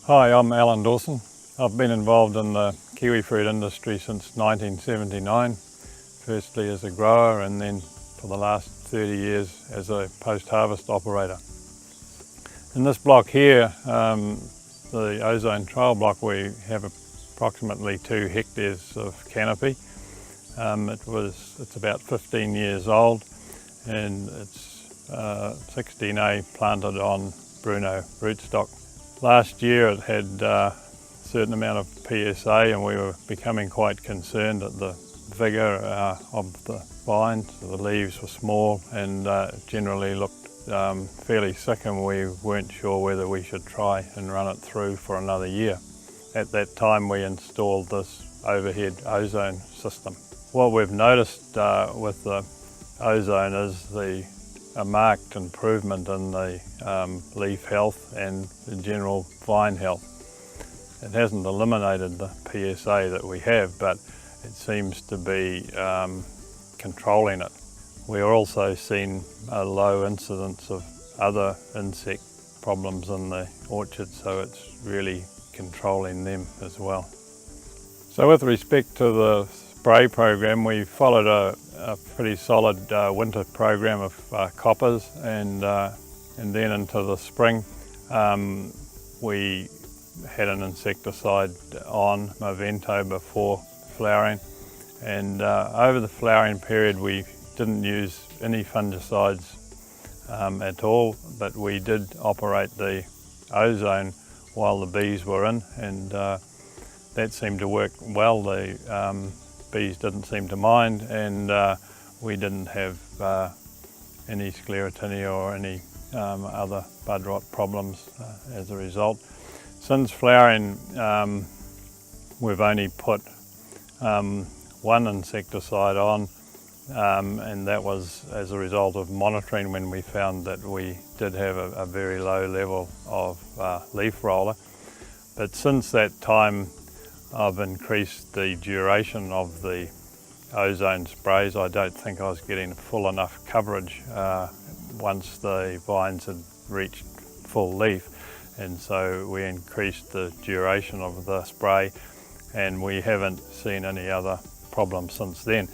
Hi, I'm Allan Dawson. I've been involved in the kiwifruit industry since 1979, firstly as a grower and then for the last 30 years as a post-harvest operator. In this block here, the ozone trial block, we have approximately 2 hectares of canopy. It's about 15 years old and it's 16A planted on Bruno rootstock. Last year it had a certain amount of PSA and we were becoming quite concerned at the vigour of the vines. The leaves were small and generally looked fairly sick, and we weren't sure whether we should try and run it through for another year. At that time we installed this overhead ozone system. What we've noticed with the ozone is a marked improvement in the leaf health and the general vine health. It hasn't eliminated the PSA that we have, but it seems to be controlling it. We're also seeing a low incidence of other insect problems in the orchard, so it's really controlling them as well. So with respect to the spray program, we followed a pretty solid winter program of coppers, and then into the spring we had an insecticide on Movento before flowering, and over the flowering period we didn't use any fungicides at all, but we did operate the ozone while the bees were in, and that seemed to work well. The bees didn't seem to mind, and we didn't have any sclerotinia or any other bud rot problems as a result. Since flowering we've only put one insecticide on, and that was as a result of monitoring when we found that we did have a very low level of leaf roller. But since that time I've increased the duration of the ozone sprays. I don't think I was getting full enough coverage once the vines had reached full leaf, and so we increased the duration of the spray, and we haven't seen any other problems since then.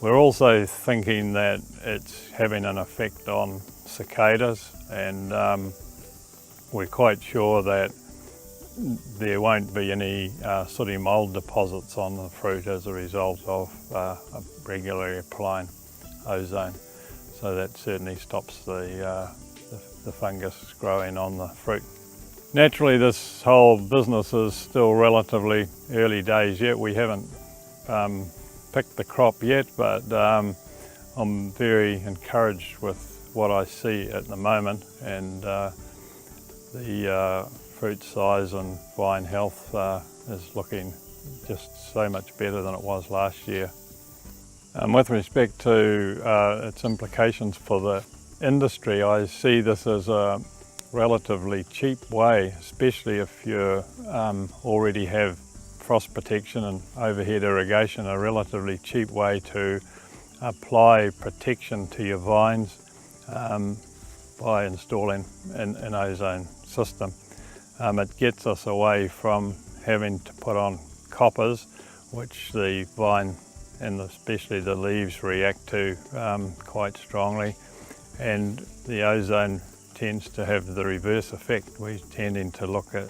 We're also thinking that it's having an effect on cicadas, and we're quite sure that there won't be any sooty mould deposits on the fruit as a result of regularly applying ozone. So that certainly stops the fungus growing on the fruit. Naturally, this whole business is still relatively early days yet. We haven't picked the crop yet, but I'm very encouraged with what I see at the moment, and the fruit size and vine health is looking just so much better than it was last year. With respect to its implications for the industry, I see this as a relatively cheap way, especially if you already have frost protection and overhead irrigation, a relatively cheap way to apply protection to your vines by installing an ozone system. It gets us away from having to put on coppers, which the vine and especially the leaves react to quite strongly, and the ozone tends to have the reverse effect. We're tending to look at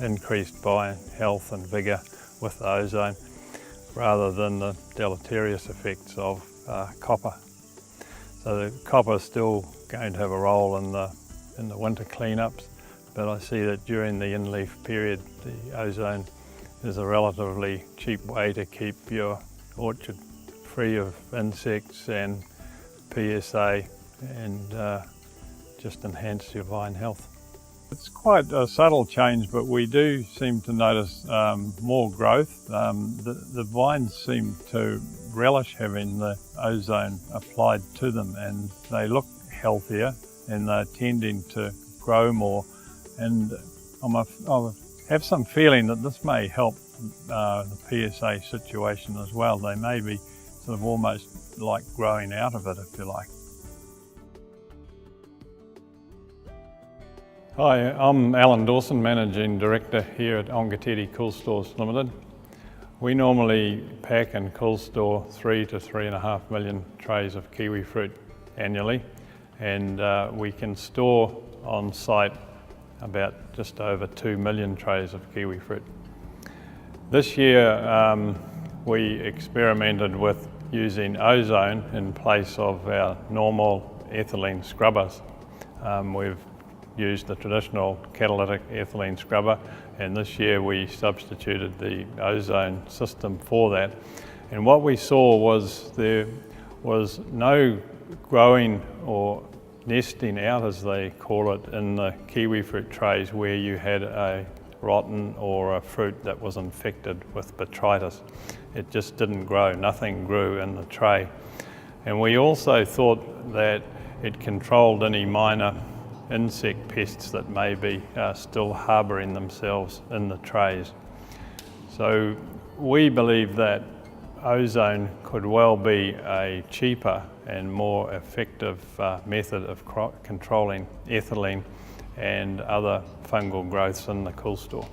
increased vine health and vigour with the ozone rather than the deleterious effects of copper. So the copper is still going to have a role in the winter cleanups, but I see that during the in-leaf period the ozone is a relatively cheap way to keep your orchard free of insects and PSA, and just enhance your vine health. It's quite a subtle change, but we do seem to notice more growth. The vines seem to relish having the ozone applied to them, and they look healthier and they're tending to grow more, and I have some feeling that this may help the PSA situation as well. They may be sort of almost like growing out of it, if you like. Hi, I'm Allan Dawson, Managing Director here at Aongatete Cool Stores Limited. We normally pack and cool store 3 to 3.5 million trays of kiwifruit annually, and we can store on site about just over 2 million trays of kiwifruit. This year we experimented with using ozone in place of our normal ethylene scrubbers. We've used the traditional catalytic ethylene scrubber, and this year we substituted the ozone system for that. And what we saw was there was no growing or nesting out, as they call it, in the kiwifruit trays where you had a rotten or a fruit that was infected with botrytis. It just didn't grow, nothing grew in the tray. And we also thought that it controlled any minor insect pests that may be still harbouring themselves in the trays. So we believe that ozone could well be a cheaper and more effective method of controlling ethylene and other fungal growths in the cool store.